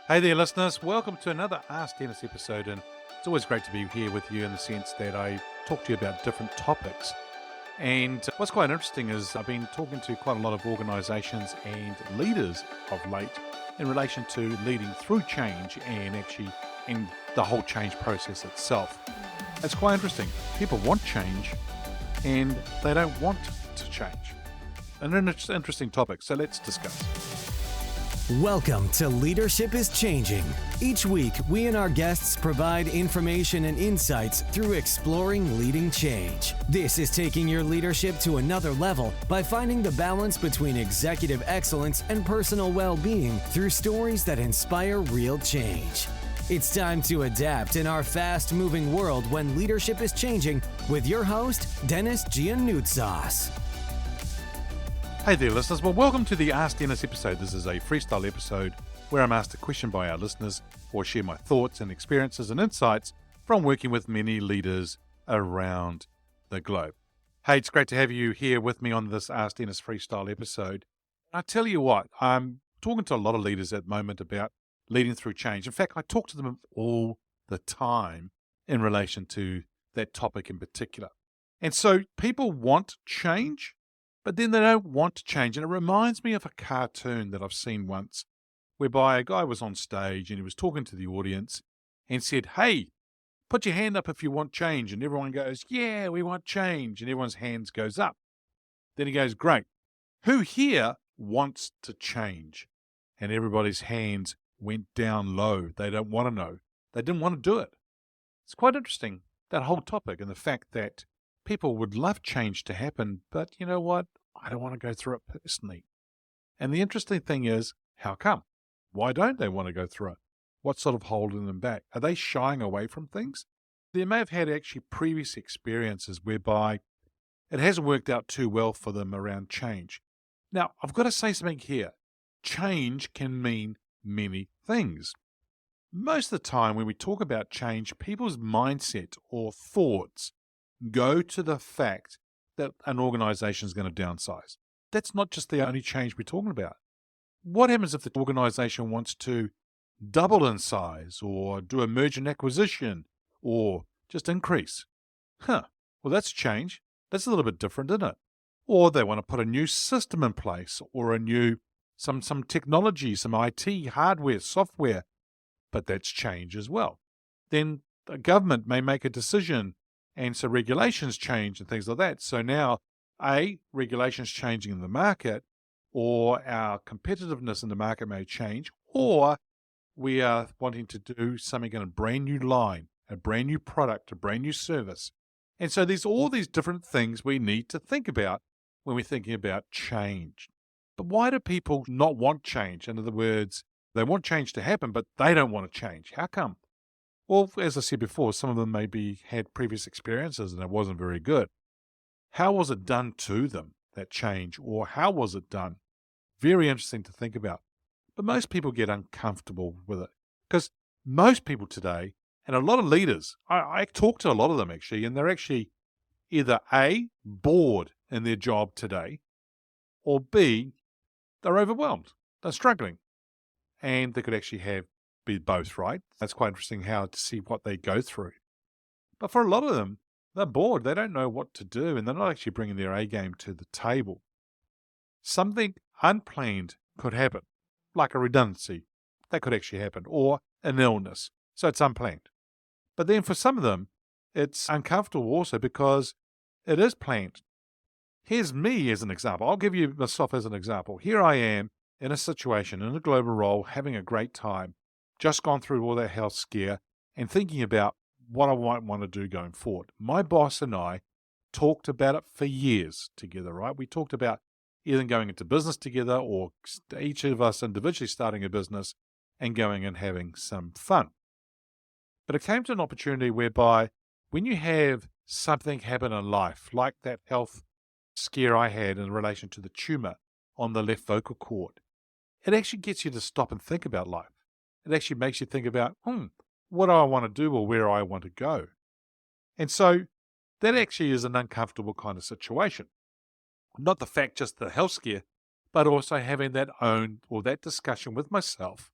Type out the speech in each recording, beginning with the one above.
Hey there, listeners. Welcome to another Ask Dennis episode. And it's always great to be here with you in the sense that I talk to you about different topics. And what's quite interesting is I've been talking to quite a lot of organizations and leaders of late in relation to leading through change and actually in the whole change process itself. It's quite interesting. People want change and they don't want to change. An interesting topic. So let's discuss. Welcome to Leadership is Changing. Each week, we and our guests provide information and insights through exploring leading change. This is taking your leadership to another level by finding the balance between executive excellence and personal well-being through stories that inspire real change. It's time to adapt in our fast-moving world when leadership is changing with your host, Denis Gianoutsos. Hey there, listeners. Well, welcome to the Ask Dennis episode. This is a freestyle episode where I'm asked a question by our listeners or share my thoughts and experiences and insights from working with many leaders around the globe. Hey, it's great to have you here with me on this Ask Dennis freestyle episode. I tell you what, I'm talking to a lot of leaders at the moment about leading through change. In fact, I talk to them all the time in relation to that topic in particular. And so people want change, but then they don't want to change. And it reminds me of a cartoon that I've seen once, whereby a guy was on stage and he was talking to the audience and said, "Hey, put your hand up if you want change." And everyone goes, "Yeah, we want change." And everyone's hands goes up. Then he goes, "Great. Who here wants to change?" And everybody's hands went down low. They don't want to know. They didn't want to do it. It's quite interesting, that whole topic, and the fact that people would love change to happen, but you know what? I don't want to go through it personally. And the interesting thing is, how come? Why don't they want to go through it? What's sort of holding them back? Are they shying away from things? They may have had actually previous experiences whereby it hasn't worked out too well for them around change. Now, I've got to say something here. Change can mean many things. Most of the time when we talk about change, people's mindset or thoughts go to the fact that an organization is going to downsize. That's not just the only change we're talking about. What happens if the organization wants to double in size or do a merger and acquisition or just increase? Well, that's change. That's a little bit different, isn't it? Or they want to put a new system in place or a new, some technology, some IT, hardware, software, but that's change as well. Then the government may make a decision, and so regulations change and things like that. So now, regulations changing in the market, or our competitiveness in the market may change, or we are wanting to do something in a brand new line, a brand new product, a brand new service. And so there's all these different things we need to think about when we're thinking about change. But why do people not want change? In other words, they want change to happen, but they don't want to change. How come? Well, as I said before, some of them maybe had previous experiences and it wasn't very good. How was it done to them, that change, or how was it done? Very interesting to think about. But most people get uncomfortable with it because most people today, and a lot of leaders, I talk to a lot of them actually, and they're actually either A, bored in their job today, or B, they're overwhelmed. They're struggling. And they could actually be both, right? That's quite interesting how to see what they go through. But for a lot of them, they're bored. They don't know what to do, and they're not actually bringing their A game to the table. Something unplanned could happen, like a redundancy. That could actually happen, or an illness. So it's unplanned. But then for some of them, it's uncomfortable also because it is planned. Here's me as an example. I'll give you myself as an example. Here I am in a situation, in a global role, having a great time, just gone through all that health scare and thinking about what I might want to do going forward. My boss and I talked about it for years together, right? We talked about either going into business together or each of us individually starting a business and going and having some fun. But it came to an opportunity whereby when you have something happen in life, like that health scare I had in relation to the tumor on the left vocal cord, it actually gets you to stop and think about life. It actually makes you think about, what do I want to do or where I want to go? And so that actually is an uncomfortable kind of situation. Not the fact just the health scare, but also having that discussion with myself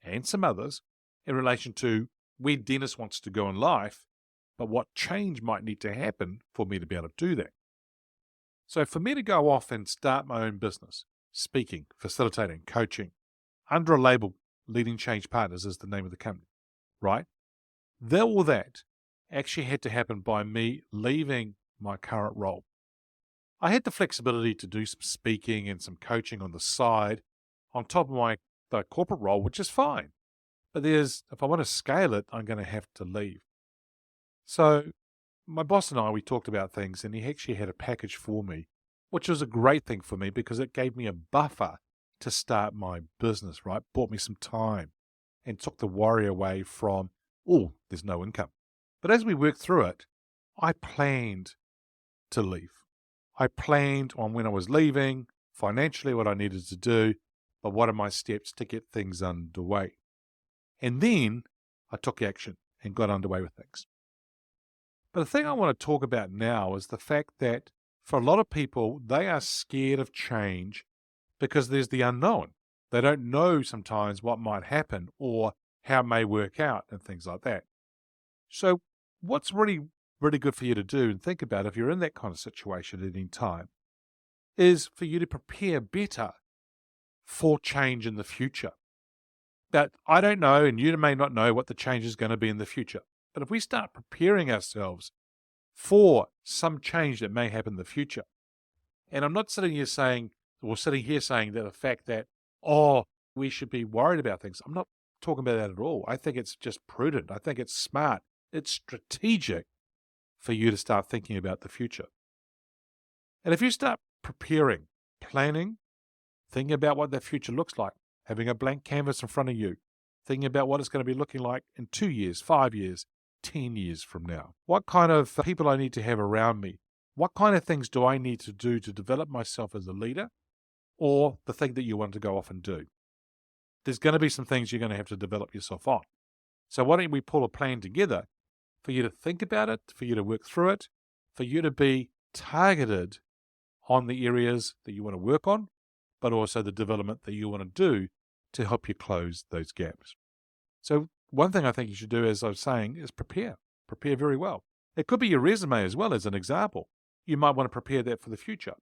and some others in relation to where Dennis wants to go in life, but what change might need to happen for me to be able to do that. So for me to go off and start my own business, speaking, facilitating, coaching, under a label, Leading Change Partners is the name of the company, right? All that actually had to happen by me leaving my current role. I had the flexibility to do some speaking and some coaching on the side on top of the corporate role, which is fine. But if I want to scale it, I'm going to have to leave. So my boss and I, we talked about things, and he actually had a package for me, which was a great thing for me because it gave me a buffer to start my business, right? Bought me some time and took the worry away from, there's no income. But as we worked through it, I planned to leave. I planned on when I was leaving, financially what I needed to do, but what are my steps to get things underway. And then I took action and got underway with things. But the thing I want to talk about now is the fact that for a lot of people, they are scared of change because there's the unknown. They don't know sometimes what might happen or how it may work out and things like that. So what's really, really good for you to do and think about if you're in that kind of situation at any time is for you to prepare better for change in the future. That I don't know, and you may not know what the change is going to be in the future. But if we start preparing ourselves for some change that may happen in the future, and I'm not sitting here saying that the fact that, we should be worried about things. I'm not talking about that at all. I think it's just prudent. I think it's smart. It's strategic for you to start thinking about the future. And if you start preparing, planning, thinking about what that future looks like, having a blank canvas in front of you, thinking about what it's going to be looking like in 2 years, 5 years, 10 years from now. What kind of people I need to have around me? What kind of things do I need to do to develop myself as a leader, or the thing that you want to go off and do? There's going to be some things you're going to have to develop yourself on. So why don't we pull a plan together for you to think about it, for you to work through it, for you to be targeted on the areas that you want to work on, but also the development that you want to do to help you close those gaps. So one thing I think you should do, as I was saying, is prepare. Prepare very well. It could be your resume as well as an example. You might want to prepare that for the future.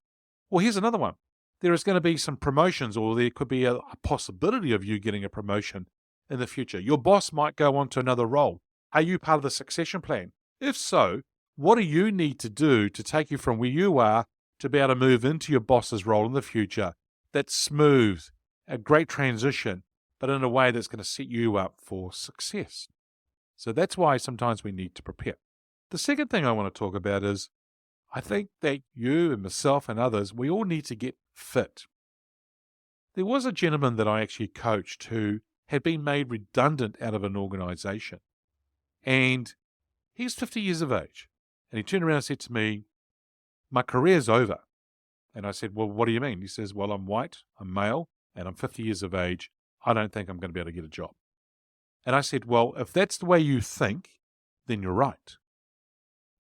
Well, here's another one. There is going to be some promotions, or there could be a possibility of you getting a promotion in the future. Your boss might go on to another role. Are you part of the succession plan? If so, what do you need to do to take you from where you are to be able to move into your boss's role in the future? That's smooth, a great transition, but in a way that's going to set you up for success. So that's why sometimes we need to prepare. The second thing I want to talk about is I think that you and myself and others, we all need to get fit. There was a gentleman that I actually coached who had been made redundant out of an organization. And he's 50 years of age. And he turned around and said to me, my career's over. And I said, well, what do you mean? He says, well, I'm white, I'm male, and I'm 50 years of age. I don't think I'm going to be able to get a job. And I said, well, if that's the way you think, then you're right.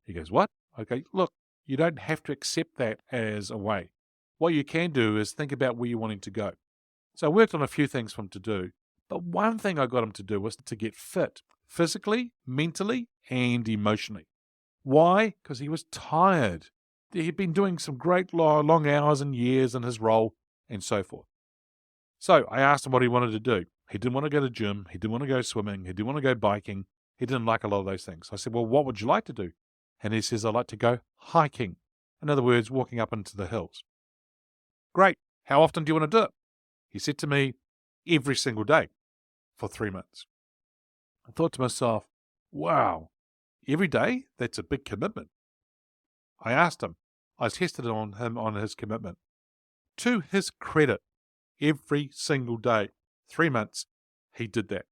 He goes, what? Okay, look, you don't have to accept that as a way. What you can do is think about where you're wanting to go. So I worked on a few things for him to do. But one thing I got him to do was to get fit, physically, mentally, and emotionally. Why? Because he was tired. He'd been doing some great long hours and years in his role and so forth. So I asked him what he wanted to do. He didn't want to go to the gym. He didn't want to go swimming. He didn't want to go biking. He didn't like a lot of those things. I said, well, what would you like to do? And he says, I'd like to go hiking. In other words, walking up into the hills. Great. How often do you want to do it? He said to me, every single day for 3 months. I thought to myself, wow, every day? That's a big commitment. I asked him. I tested on him on his commitment. To his credit, every single day, 3 months, he did that.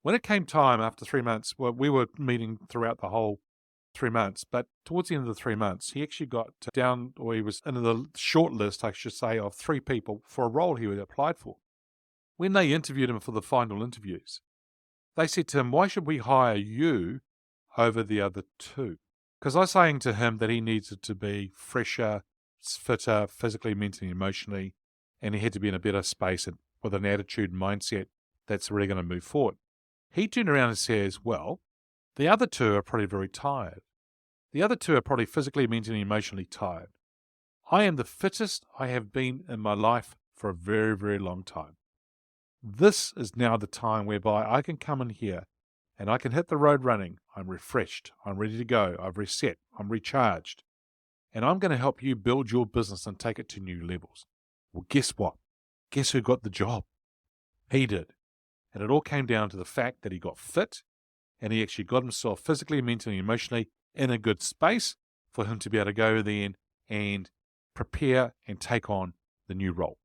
When it came time after 3 months, well, we were meeting throughout the whole 3 months, but towards the end of the 3 months, he actually got down, or he was in the short list, I should say, of 3 people for a role he had applied for. When they interviewed him for the final interviews, they said to him, why should we hire you over the other 2? Because I was saying to him that he needed to be fresher, fitter, physically, mentally, emotionally, and he had to be in a better space and with an attitude and mindset that's really going to move forward. He turned around and says, well, the other two are probably very tired. The other two are probably physically, mentally, emotionally tired. I am the fittest I have been in my life for a very, very long time. This is now the time whereby I can come in here and I can hit the road running. I'm refreshed. I'm ready to go. I've reset. I'm recharged. And I'm going to help you build your business and take it to new levels. Well, guess what? Guess who got the job? He did. And it all came down to the fact that he got fit and he actually got himself physically, mentally, emotionally in a good space for him to be able to go then and prepare and take on the new role.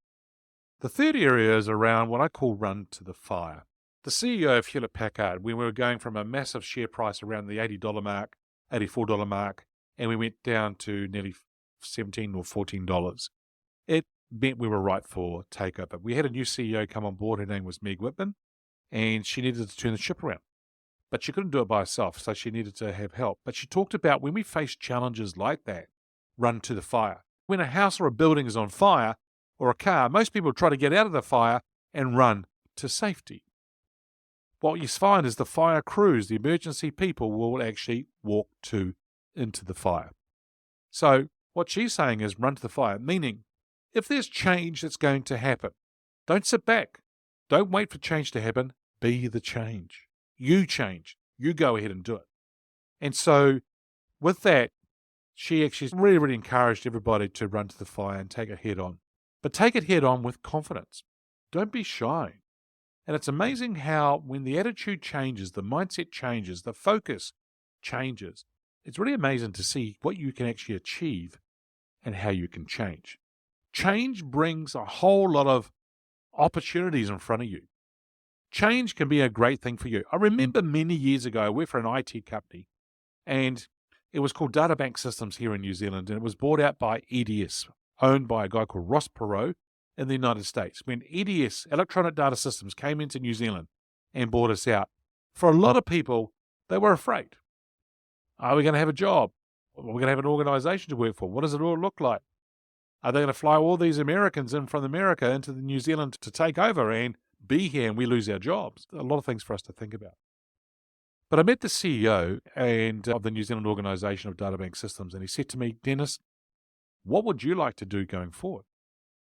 The third area is around what I call run to the fire. The CEO of Hewlett-Packard, when we were going from a massive share price around the $80 mark, $84 mark, and we went down to nearly $17 or $14, it meant we were ripe for takeover. We had a new CEO come on board. Her name was Meg Whitman, and she needed to turn the ship around. But she couldn't do it by herself, so she needed to have help. But she talked about when we face challenges like that, run to the fire. When a house or a building is on fire, or a car, most people try to get out of the fire and run to safety. What you find is the fire crews, the emergency people, will actually walk into the fire. So what she's saying is run to the fire, meaning if there's change that's going to happen, don't sit back. Don't wait for change to happen. Be the change. You change. You go ahead and do it. And so with that, she actually really, really encouraged everybody to run to the fire and take it head on. But take it head on with confidence. Don't be shy. And it's amazing how when the attitude changes, the mindset changes, the focus changes, it's really amazing to see what you can actually achieve and how you can change. Change brings a whole lot of opportunities in front of you. Change can be a great thing for you. I remember many years ago, I worked for an IT company, and it was called Databank Systems here in New Zealand, and it was bought out by EDS, owned by a guy called Ross Perot in the United States. When EDS, Electronic Data Systems, came into New Zealand and bought us out, for a lot of people, they were afraid. Are we going to have a job? Are we going to have an organization to work for? What does it all look like? Are they going to fly all these Americans in from America into New Zealand to take over and be here and we lose our jobs? A lot of things for us to think about. But I met the CEO of the New Zealand organization of Databank Systems, and he said to me, Dennis, what would you like to do going forward?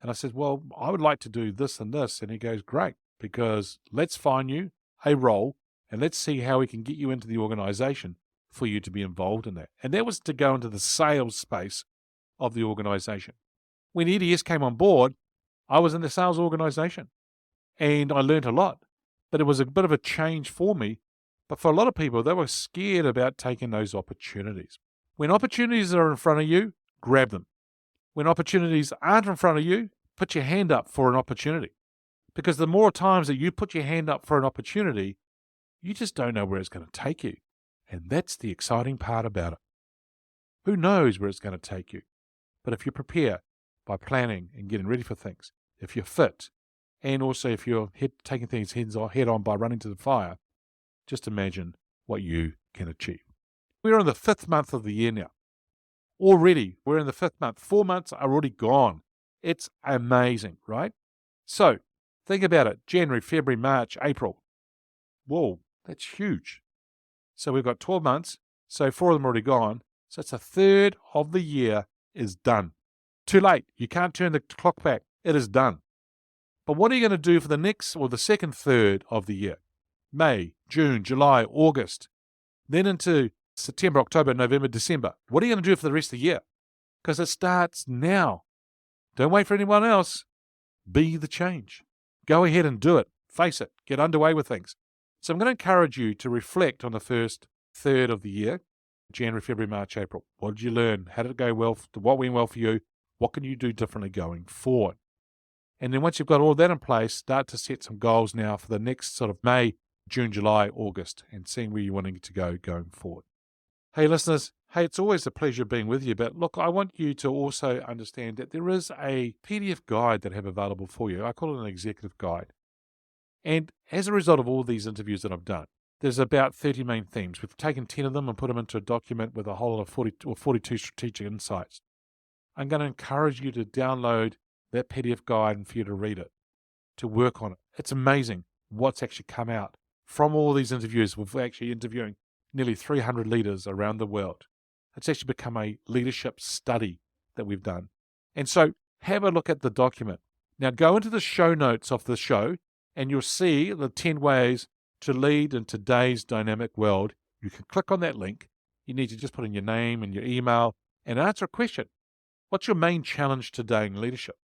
And I said, well, I would like to do this and this. And he goes, great, because let's find you a role and let's see how we can get you into the organization for you to be involved in that. And that was to go into the sales space of the organization. When EDS came on board, I was in the sales organization and I learned a lot, but it was a bit of a change for me. But for a lot of people, they were scared about taking those opportunities. When opportunities are in front of you, grab them. When opportunities aren't in front of you, put your hand up for an opportunity. Because the more times that you put your hand up for an opportunity, you just don't know where it's going to take you. And that's the exciting part about it. Who knows where it's going to take you? But if you prepare by planning and getting ready for things, if you're fit, and also if you're taking things head on by running to the fire, just imagine what you can achieve. We're in the 5th month of the year now. Already, we're in the 5th month. 4 months are already gone. It's amazing, right? So, think about it. January, February, March, April. Whoa, that's huge. So we've got 12 months. So 4 of them are already gone. So it's a third of the year is done. Too late. You can't turn the clock back. It is done. But what are you going to do for the next or the second third of the year? May, June, July, August, then into September, October, November, December. What are you going to do for the rest of the year? Because it starts now. Don't wait for anyone else. Be the change. Go ahead and do it. Face it. Get underway with things. So I'm going to encourage you to reflect on the first third of the year, January, February, March, April. What did you learn? How did it go well? What went well for you? What can you do differently going forward? And then once you've got all that in place, start to set some goals now for the next sort of May, June, July, August, and seeing where you're wanting to go going forward. Hey, listeners, it's always a pleasure being with you, but look, I want you to also understand that there is a PDF guide that I have available for you. I call it an executive guide. And as a result of all these interviews that I've done, there's about 30 main themes. We've taken 10 of them and put them into a document with a whole lot of 42 strategic insights. I'm going to encourage you to download that PDF guide and for you to read it, to work on it. It's amazing. what's actually come out from all these interviews. We're actually interviewing nearly 300 leaders around the world. It's actually become a leadership study that we've done. And so have a look at the document. Now go into the show notes of the show and you'll see the 10 ways to lead in today's dynamic world. You can click on that link. You need to just put in your name and your email and answer a question. What's your main challenge today in leadership?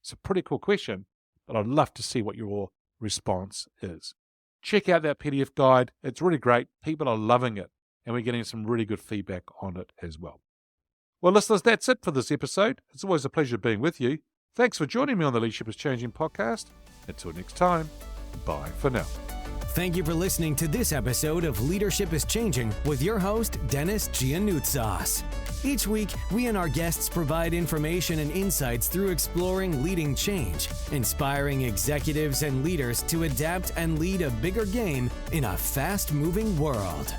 It's a pretty cool question, but I'd love to see what your response is. Check out that PDF guide. It's really great. People are loving it, and we're getting some really good feedback on it as well. Well, listeners, that's it for this episode. It's always a pleasure being with you. Thanks for joining me on the Leadership is Changing podcast. Until next time, bye for now. Thank you for listening to this episode of Leadership is Changing with your host, Denis Gianoutsos. Each week, we and our guests provide information and insights through exploring leading change, inspiring executives and leaders to adapt and lead a bigger game in a fast-moving world.